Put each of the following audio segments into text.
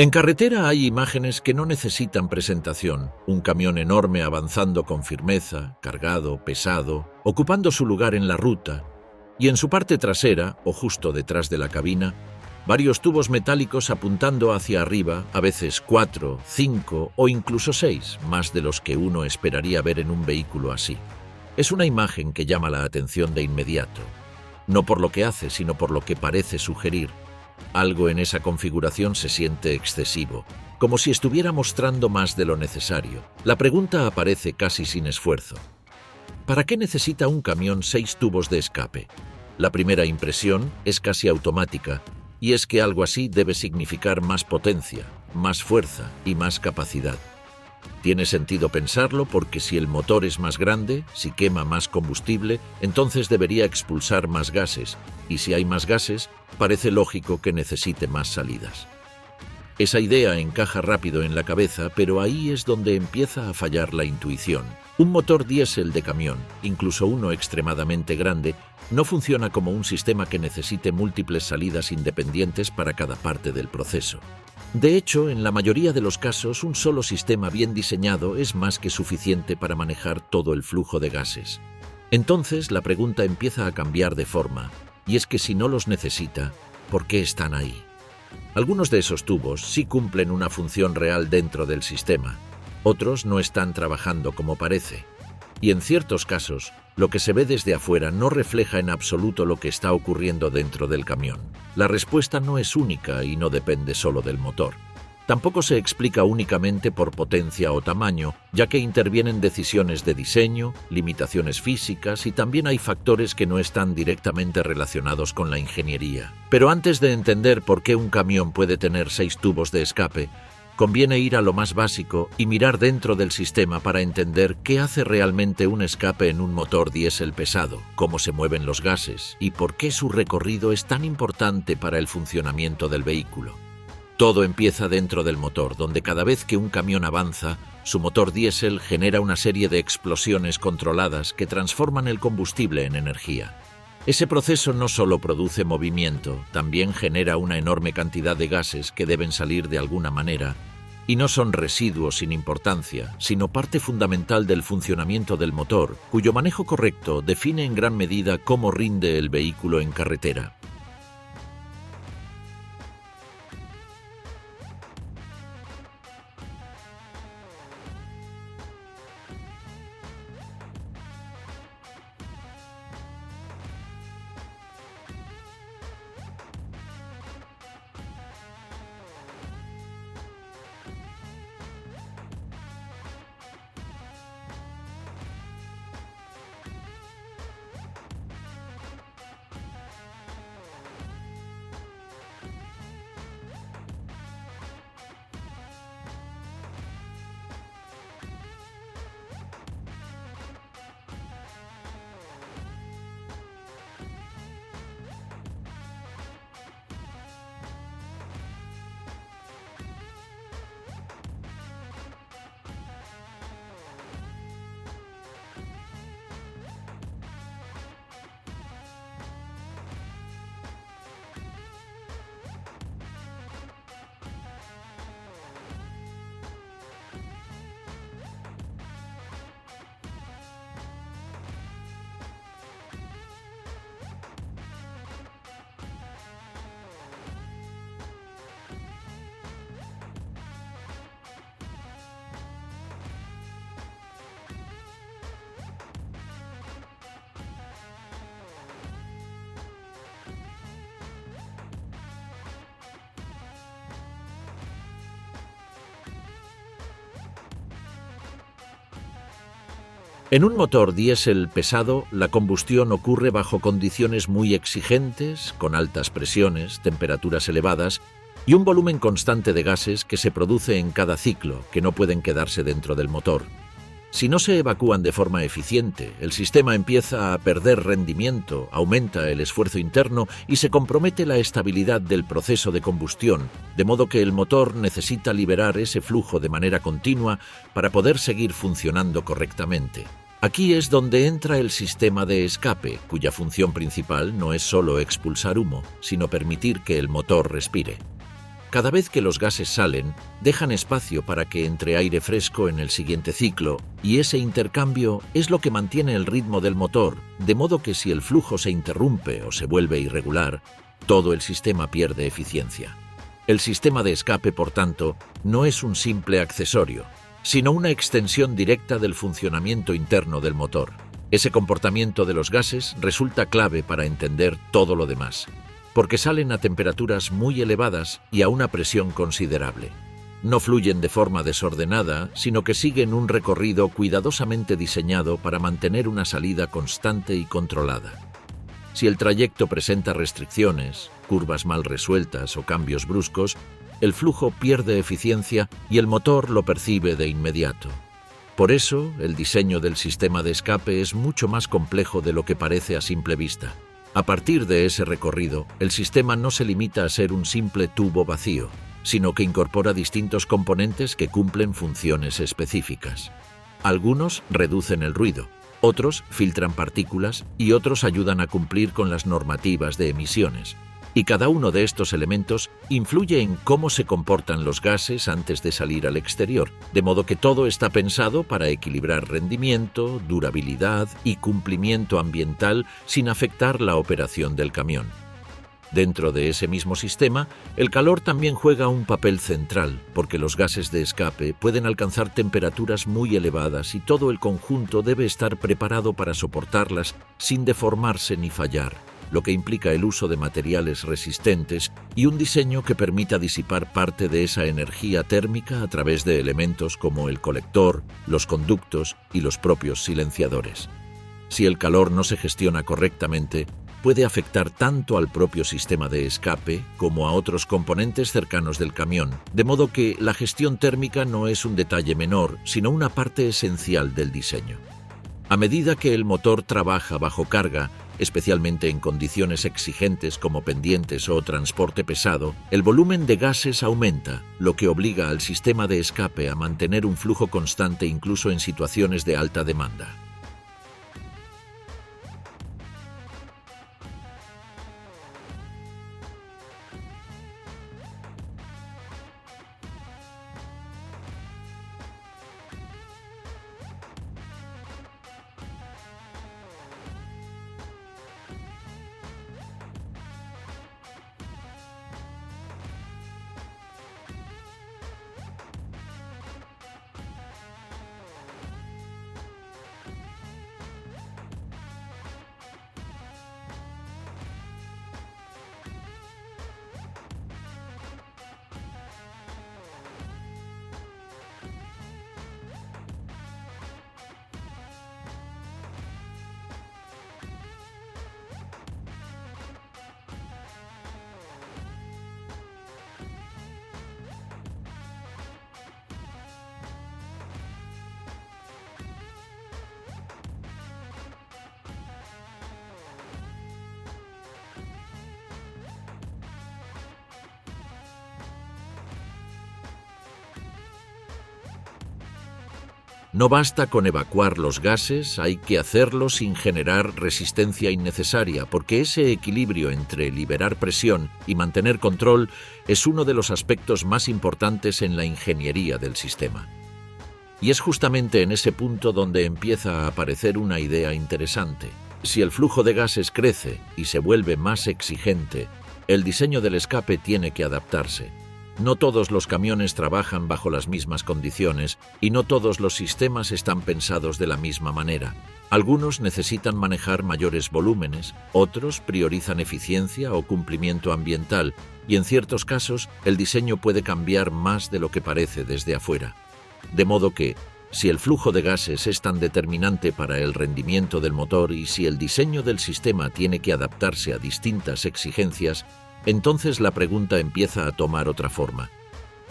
En carretera hay imágenes que no necesitan presentación. Un camión enorme avanzando con firmeza, cargado, pesado, ocupando su lugar en la ruta, y en su parte trasera, o justo detrás de la cabina, varios tubos metálicos apuntando hacia arriba, a veces 4, 5 o incluso 6, más de los que uno esperaría ver en un vehículo así. Es una imagen que llama la atención de inmediato, no por lo que hace, sino por lo que parece sugerir. Algo en esa configuración se siente excesivo, como si estuviera mostrando más de lo necesario. La pregunta aparece casi sin esfuerzo. ¿Para qué necesita un camión 6 tubos de escape? La primera impresión es casi automática, y es que algo así debe significar más potencia, más fuerza y más capacidad. Tiene sentido pensarlo porque si el motor es más grande, si quema más combustible, entonces debería expulsar más gases, y si hay más gases, parece lógico que necesite más salidas. Esa idea encaja rápido en la cabeza, pero ahí es donde empieza a fallar la intuición. Un motor diésel de camión, incluso uno extremadamente grande, no funciona como un sistema que necesite múltiples salidas independientes para cada parte del proceso. De hecho, en la mayoría de los casos, un solo sistema bien diseñado es más que suficiente para manejar todo el flujo de gases. Entonces, la pregunta empieza a cambiar de forma, y es que si no los necesita, ¿por qué están ahí? Algunos de esos tubos sí cumplen una función real dentro del sistema, otros no están trabajando como parece. Y en ciertos casos, lo que se ve desde afuera no refleja en absoluto lo que está ocurriendo dentro del camión. La respuesta no es única y no depende solo del motor. Tampoco se explica únicamente por potencia o tamaño, ya que intervienen decisiones de diseño, limitaciones físicas y también hay factores que no están directamente relacionados con la ingeniería. Pero antes de entender por qué un camión puede tener 6 tubos de escape, conviene ir a lo más básico y mirar dentro del sistema para entender qué hace realmente un escape en un motor diésel pesado, cómo se mueven los gases y por qué su recorrido es tan importante para el funcionamiento del vehículo. Todo empieza dentro del motor, donde cada vez que un camión avanza, su motor diésel genera una serie de explosiones controladas que transforman el combustible en energía. Ese proceso no solo produce movimiento, también genera una enorme cantidad de gases que deben salir de alguna manera, y no son residuos sin importancia, sino parte fundamental del funcionamiento del motor, cuyo manejo correcto define en gran medida cómo rinde el vehículo en carretera. En un motor diésel pesado, la combustión ocurre bajo condiciones muy exigentes, con altas presiones, temperaturas elevadas y un volumen constante de gases que se produce en cada ciclo, que no pueden quedarse dentro del motor. Si no se evacúan de forma eficiente, el sistema empieza a perder rendimiento, aumenta el esfuerzo interno y se compromete la estabilidad del proceso de combustión, de modo que el motor necesita liberar ese flujo de manera continua para poder seguir funcionando correctamente. Aquí es donde entra el sistema de escape, cuya función principal no es solo expulsar humo, sino permitir que el motor respire. Cada vez que los gases salen, dejan espacio para que entre aire fresco en el siguiente ciclo, y ese intercambio es lo que mantiene el ritmo del motor, de modo que si el flujo se interrumpe o se vuelve irregular, todo el sistema pierde eficiencia. El sistema de escape, por tanto, no es un simple accesorio, sino una extensión directa del funcionamiento interno del motor. Ese comportamiento de los gases resulta clave para entender todo lo demás, porque salen a temperaturas muy elevadas y a una presión considerable. No fluyen de forma desordenada, sino que siguen un recorrido cuidadosamente diseñado para mantener una salida constante y controlada. Si el trayecto presenta restricciones, curvas mal resueltas o cambios bruscos, el flujo pierde eficiencia y el motor lo percibe de inmediato. Por eso, el diseño del sistema de escape es mucho más complejo de lo que parece a simple vista. A partir de ese recorrido, el sistema no se limita a ser un simple tubo vacío, sino que incorpora distintos componentes que cumplen funciones específicas. Algunos reducen el ruido, otros filtran partículas y otros ayudan a cumplir con las normativas de emisiones. Y cada uno de estos elementos influye en cómo se comportan los gases antes de salir al exterior, de modo que todo está pensado para equilibrar rendimiento, durabilidad y cumplimiento ambiental sin afectar la operación del camión. Dentro de ese mismo sistema, el calor también juega un papel central, porque los gases de escape pueden alcanzar temperaturas muy elevadas y todo el conjunto debe estar preparado para soportarlas sin deformarse ni fallar, lo que implica el uso de materiales resistentes y un diseño que permita disipar parte de esa energía térmica a través de elementos como el colector, los conductos y los propios silenciadores. Si el calor no se gestiona correctamente, puede afectar tanto al propio sistema de escape como a otros componentes cercanos del camión, de modo que la gestión térmica no es un detalle menor, sino una parte esencial del diseño. A medida que el motor trabaja bajo carga, especialmente en condiciones exigentes como pendientes o transporte pesado, el volumen de gases aumenta, lo que obliga al sistema de escape a mantener un flujo constante incluso en situaciones de alta demanda. No basta con evacuar los gases, hay que hacerlo sin generar resistencia innecesaria, porque ese equilibrio entre liberar presión y mantener control es uno de los aspectos más importantes en la ingeniería del sistema. Y es justamente en ese punto donde empieza a aparecer una idea interesante. Si el flujo de gases crece y se vuelve más exigente, el diseño del escape tiene que adaptarse. No todos los camiones trabajan bajo las mismas condiciones y no todos los sistemas están pensados de la misma manera. Algunos necesitan manejar mayores volúmenes, otros priorizan eficiencia o cumplimiento ambiental y en ciertos casos el diseño puede cambiar más de lo que parece desde afuera. De modo que, si el flujo de gases es tan determinante para el rendimiento del motor y si el diseño del sistema tiene que adaptarse a distintas exigencias, entonces la pregunta empieza a tomar otra forma.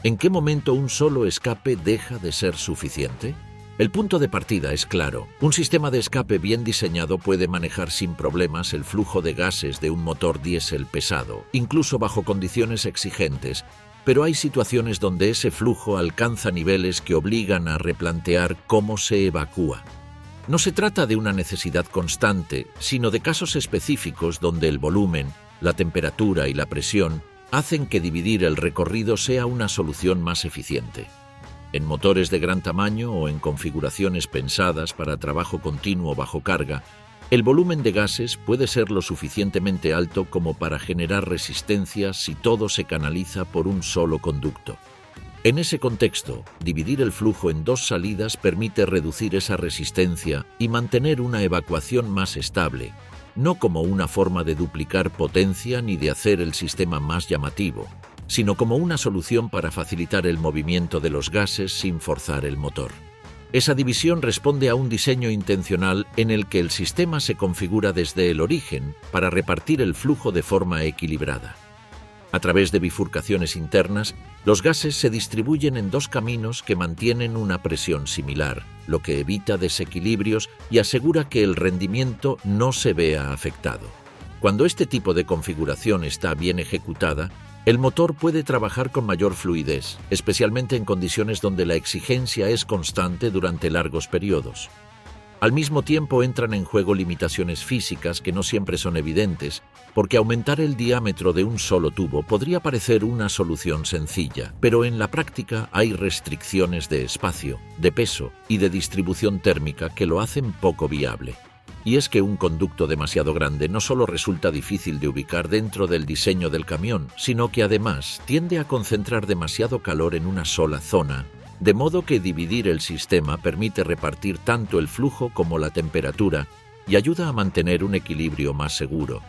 ¿En qué momento un solo escape deja de ser suficiente? El punto de partida es claro. Un sistema de escape bien diseñado puede manejar sin problemas el flujo de gases de un motor diésel pesado, incluso bajo condiciones exigentes, pero hay situaciones donde ese flujo alcanza niveles que obligan a replantear cómo se evacúa. No se trata de una necesidad constante, sino de casos específicos donde el volumen, la temperatura y la presión hacen que dividir el recorrido sea una solución más eficiente. En motores de gran tamaño o en configuraciones pensadas para trabajo continuo bajo carga, el volumen de gases puede ser lo suficientemente alto como para generar resistencia si todo se canaliza por un solo conducto. En ese contexto, dividir el flujo en dos salidas permite reducir esa resistencia y mantener una evacuación más estable, no como una forma de duplicar potencia ni de hacer el sistema más llamativo, sino como una solución para facilitar el movimiento de los gases sin forzar el motor. Esa división responde a un diseño intencional en el que el sistema se configura desde el origen para repartir el flujo de forma equilibrada. A través de bifurcaciones internas, los gases se distribuyen en dos caminos que mantienen una presión similar, lo que evita desequilibrios y asegura que el rendimiento no se vea afectado. Cuando este tipo de configuración está bien ejecutada, el motor puede trabajar con mayor fluidez, especialmente en condiciones donde la exigencia es constante durante largos periodos. Al mismo tiempo entran en juego limitaciones físicas que no siempre son evidentes, porque aumentar el diámetro de un solo tubo podría parecer una solución sencilla, pero en la práctica hay restricciones de espacio, de peso y de distribución térmica que lo hacen poco viable. Y es que un conducto demasiado grande no solo resulta difícil de ubicar dentro del diseño del camión, sino que además tiende a concentrar demasiado calor en una sola zona, de modo que dividir el sistema permite repartir tanto el flujo como la temperatura y ayuda a mantener un equilibrio más seguro.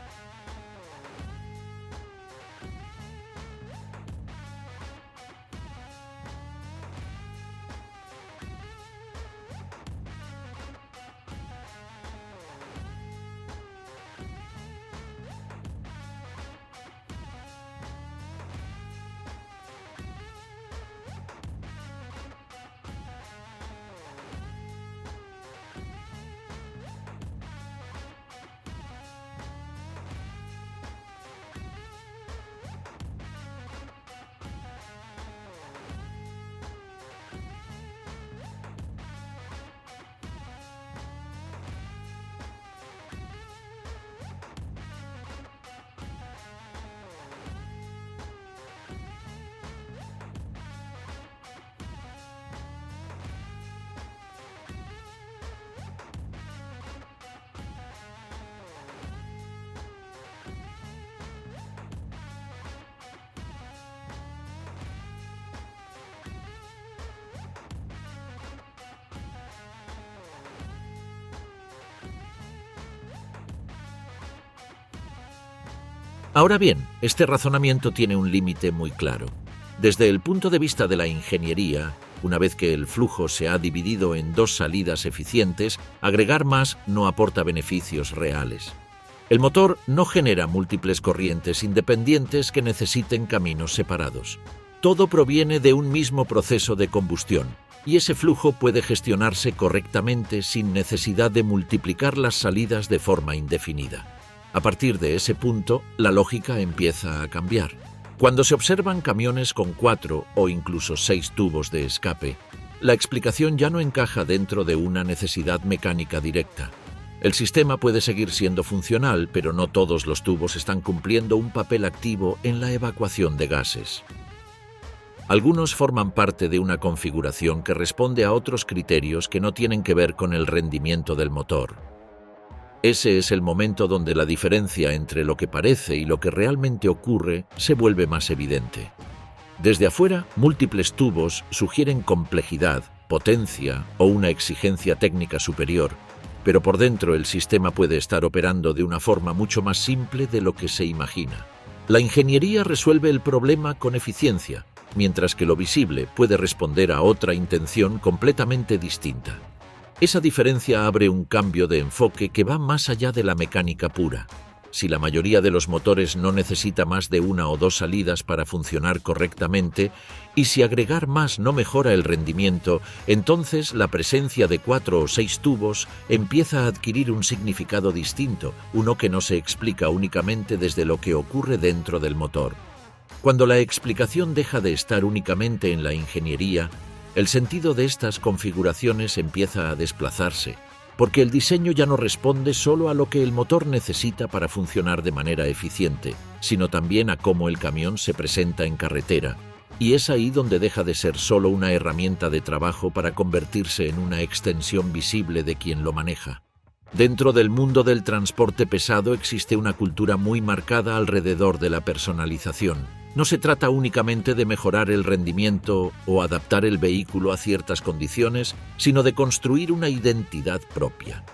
Ahora bien, este razonamiento tiene un límite muy claro. Desde el punto de vista de la ingeniería, una vez que el flujo se ha dividido en dos salidas eficientes, agregar más no aporta beneficios reales. El motor no genera múltiples corrientes independientes que necesiten caminos separados. Todo proviene de un mismo proceso de combustión, y ese flujo puede gestionarse correctamente sin necesidad de multiplicar las salidas de forma indefinida. A partir de ese punto, la lógica empieza a cambiar. Cuando se observan camiones con 4 o incluso 6 tubos de escape, la explicación ya no encaja dentro de una necesidad mecánica directa. El sistema puede seguir siendo funcional, pero no todos los tubos están cumpliendo un papel activo en la evacuación de gases. Algunos forman parte de una configuración que responde a otros criterios que no tienen que ver con el rendimiento del motor. Ese es el momento donde la diferencia entre lo que parece y lo que realmente ocurre se vuelve más evidente. Desde afuera, múltiples tubos sugieren complejidad, potencia o una exigencia técnica superior, pero por dentro el sistema puede estar operando de una forma mucho más simple de lo que se imagina. La ingeniería resuelve el problema con eficiencia, mientras que lo visible puede responder a otra intención completamente distinta. Esa diferencia abre un cambio de enfoque que va más allá de la mecánica pura. Si la mayoría de los motores no necesita más de una o dos salidas para funcionar correctamente, y si agregar más no mejora el rendimiento, entonces la presencia de 4 o 6 tubos empieza a adquirir un significado distinto, uno que no se explica únicamente desde lo que ocurre dentro del motor. Cuando la explicación deja de estar únicamente en la ingeniería, el sentido de estas configuraciones empieza a desplazarse, porque el diseño ya no responde solo a lo que el motor necesita para funcionar de manera eficiente, sino también a cómo el camión se presenta en carretera, y es ahí donde deja de ser solo una herramienta de trabajo para convertirse en una extensión visible de quien lo maneja. Dentro del mundo del transporte pesado existe una cultura muy marcada alrededor de la personalización. No se trata únicamente de mejorar el rendimiento o adaptar el vehículo a ciertas condiciones, sino de construir una identidad propia.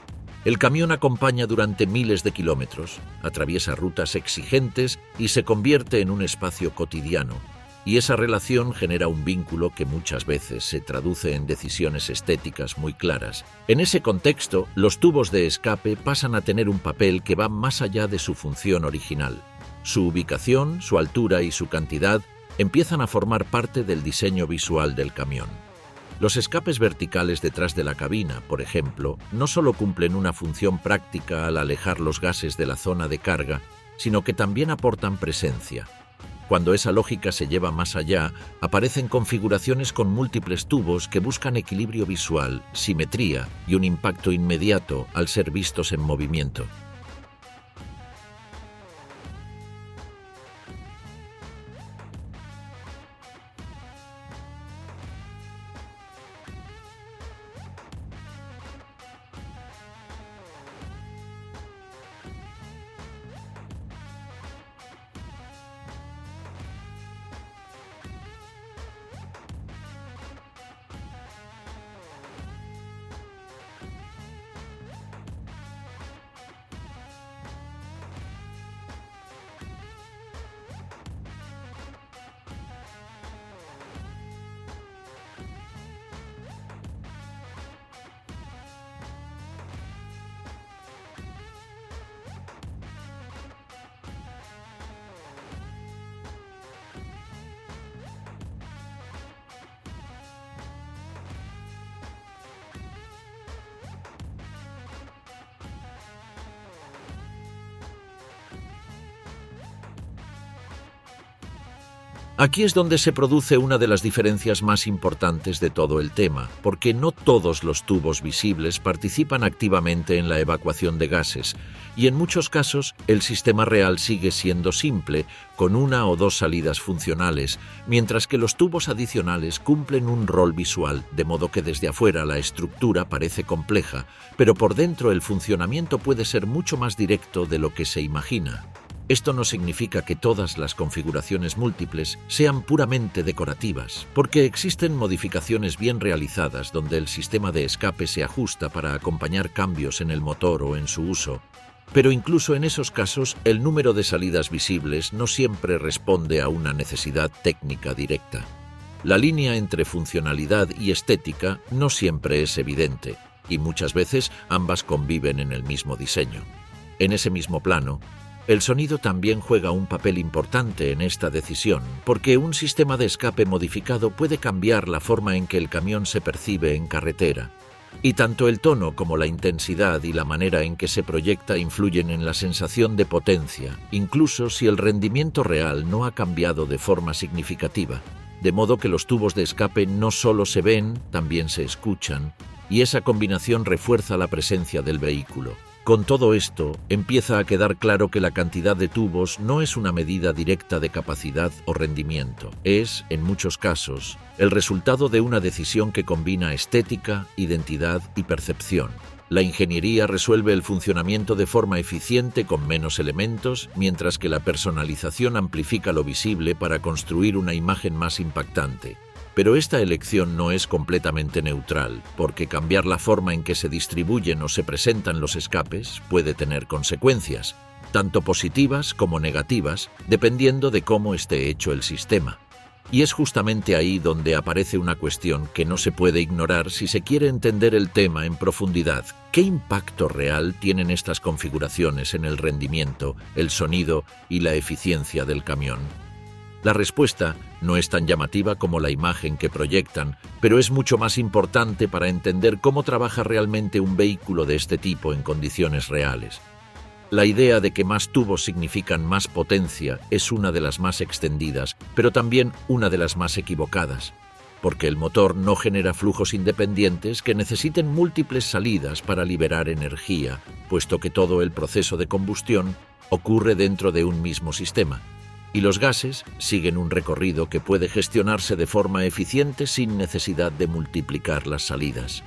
El camión acompaña durante miles de kilómetros, atraviesa rutas exigentes y se convierte en un espacio cotidiano. Y esa relación genera un vínculo que muchas veces se traduce en decisiones estéticas muy claras. En ese contexto, los tubos de escape pasan a tener un papel que va más allá de su función original. Su ubicación, su altura y su cantidad empiezan a formar parte del diseño visual del camión. Los escapes verticales detrás de la cabina, por ejemplo, no solo cumplen una función práctica al alejar los gases de la zona de carga, sino que también aportan presencia. Cuando esa lógica se lleva más allá, aparecen configuraciones con múltiples tubos que buscan equilibrio visual, simetría y un impacto inmediato al ser vistos en movimiento. Aquí es donde se produce una de las diferencias más importantes de todo el tema, porque no todos los tubos visibles participan activamente en la evacuación de gases, y en muchos casos el sistema real sigue siendo simple, con una o dos salidas funcionales, mientras que los tubos adicionales cumplen un rol visual, de modo que desde afuera la estructura parece compleja, pero por dentro el funcionamiento puede ser mucho más directo de lo que se imagina. Esto no significa que todas las configuraciones múltiples sean puramente decorativas, porque existen modificaciones bien realizadas donde el sistema de escape se ajusta para acompañar cambios en el motor o en su uso. Pero incluso en esos casos, el número de salidas visibles no siempre responde a una necesidad técnica directa. La línea entre funcionalidad y estética no siempre es evidente, y muchas veces ambas conviven en el mismo diseño. En ese mismo plano, el sonido también juega un papel importante en esta decisión, porque un sistema de escape modificado puede cambiar la forma en que el camión se percibe en carretera. Y tanto el tono como la intensidad y la manera en que se proyecta influyen en la sensación de potencia, incluso si el rendimiento real no ha cambiado de forma significativa. De modo que los tubos de escape no solo se ven, también se escuchan, y esa combinación refuerza la presencia del vehículo. Con todo esto, empieza a quedar claro que la cantidad de tubos no es una medida directa de capacidad o rendimiento. Es, en muchos casos, el resultado de una decisión que combina estética, identidad y percepción. La ingeniería resuelve el funcionamiento de forma eficiente con menos elementos, mientras que la personalización amplifica lo visible para construir una imagen más impactante. Pero esta elección no es completamente neutral, porque cambiar la forma en que se distribuyen o se presentan los escapes puede tener consecuencias, tanto positivas como negativas, dependiendo de cómo esté hecho el sistema. Y es justamente ahí donde aparece una cuestión que no se puede ignorar si se quiere entender el tema en profundidad. ¿Qué impacto real tienen estas configuraciones en el rendimiento, el sonido y la eficiencia del camión? La respuesta no es tan llamativa como la imagen que proyectan, pero es mucho más importante para entender cómo trabaja realmente un vehículo de este tipo en condiciones reales. La idea de que más tubos significan más potencia es una de las más extendidas, pero también una de las más equivocadas. porque el motor no genera flujos independientes que necesiten múltiples salidas para liberar energía, puesto que todo el proceso de combustión ocurre dentro de un mismo sistema, y los gases siguen un recorrido que puede gestionarse de forma eficiente sin necesidad de multiplicar las salidas.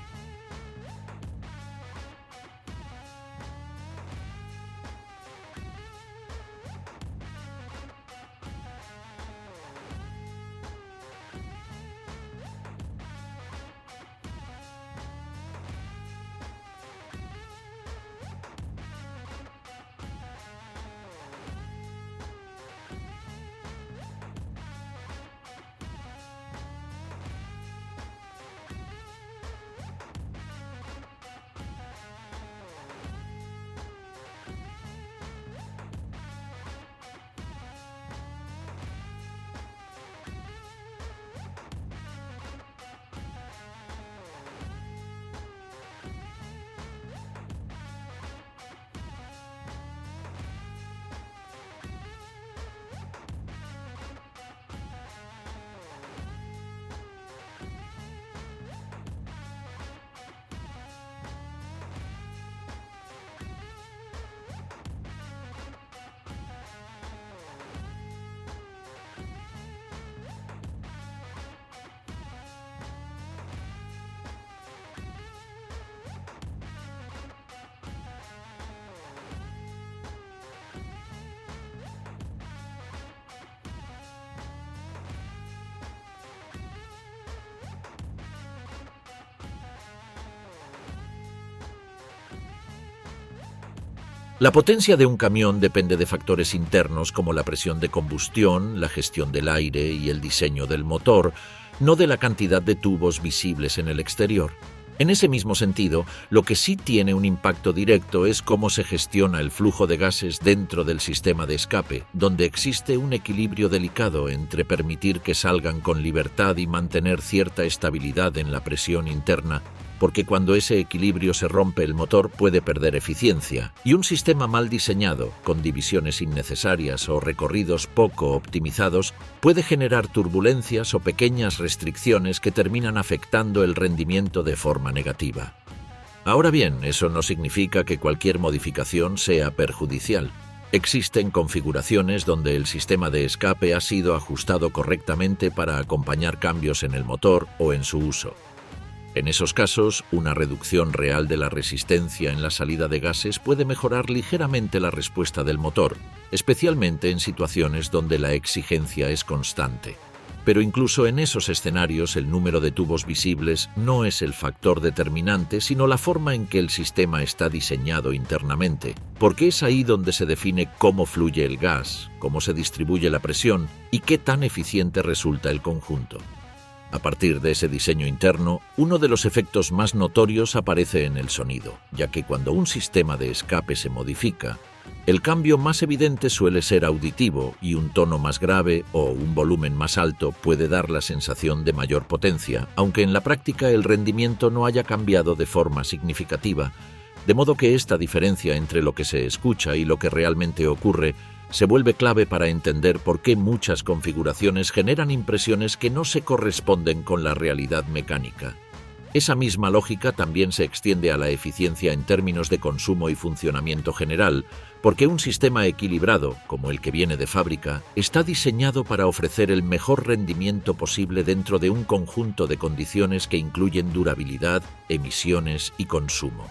La potencia de un camión depende de factores internos como la presión de combustión, la gestión del aire y el diseño del motor, no de la cantidad de tubos visibles en el exterior. En ese mismo sentido, lo que sí tiene un impacto directo es cómo se gestiona el flujo de gases dentro del sistema de escape, donde existe un equilibrio delicado entre permitir que salgan con libertad y mantener cierta estabilidad en la presión interna, porque cuando ese equilibrio se rompe el motor puede perder eficiencia, y un sistema mal diseñado, con divisiones innecesarias o recorridos poco optimizados, puede generar turbulencias o pequeñas restricciones que terminan afectando el rendimiento de forma negativa. Ahora bien, eso no significa que cualquier modificación sea perjudicial. Existen configuraciones donde el sistema de escape ha sido ajustado correctamente para acompañar cambios en el motor o en su uso. En esos casos, una reducción real de la resistencia en la salida de gases puede mejorar ligeramente la respuesta del motor, especialmente en situaciones donde la exigencia es constante. Pero incluso en esos escenarios, el número de tubos visibles no es el factor determinante, sino la forma en que el sistema está diseñado internamente, porque es ahí donde se define cómo fluye el gas, cómo se distribuye la presión y qué tan eficiente resulta el conjunto. A partir de ese diseño interno, uno de los efectos más notorios aparece en el sonido, ya que cuando un sistema de escape se modifica, el cambio más evidente suele ser auditivo y un tono más grave o un volumen más alto puede dar la sensación de mayor potencia, aunque en la práctica el rendimiento no haya cambiado de forma significativa, de modo que esta diferencia entre lo que se escucha y lo que realmente ocurre se vuelve clave para entender por qué muchas configuraciones generan impresiones que no se corresponden con la realidad mecánica. Esa misma lógica también se extiende a la eficiencia en términos de consumo y funcionamiento general, porque un sistema equilibrado, como el que viene de fábrica, está diseñado para ofrecer el mejor rendimiento posible dentro de un conjunto de condiciones que incluyen durabilidad, emisiones y consumo.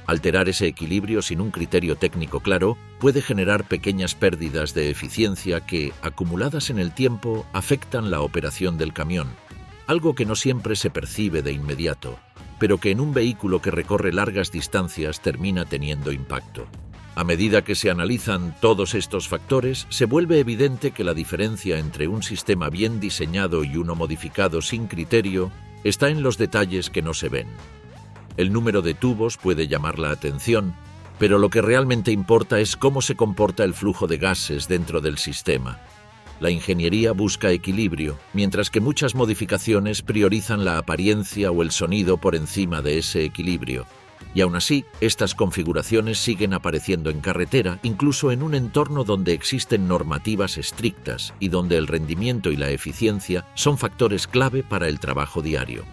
Alterar ese equilibrio sin un criterio técnico claro puede generar pequeñas pérdidas de eficiencia que, acumuladas en el tiempo, afectan la operación del camión, algo que no siempre se percibe de inmediato, pero que en un vehículo que recorre largas distancias termina teniendo impacto. A medida que se analizan todos estos factores, se vuelve evidente que la diferencia entre un sistema bien diseñado y uno modificado sin criterio está en los detalles que no se ven. El número de tubos puede llamar la atención, pero lo que realmente importa es cómo se comporta el flujo de gases dentro del sistema. La ingeniería busca equilibrio, mientras que muchas modificaciones priorizan la apariencia o el sonido por encima de ese equilibrio. Y aún así, estas configuraciones siguen apareciendo en carretera, incluso en un entorno donde existen normativas estrictas y donde el rendimiento y la eficiencia son factores clave para el trabajo diario.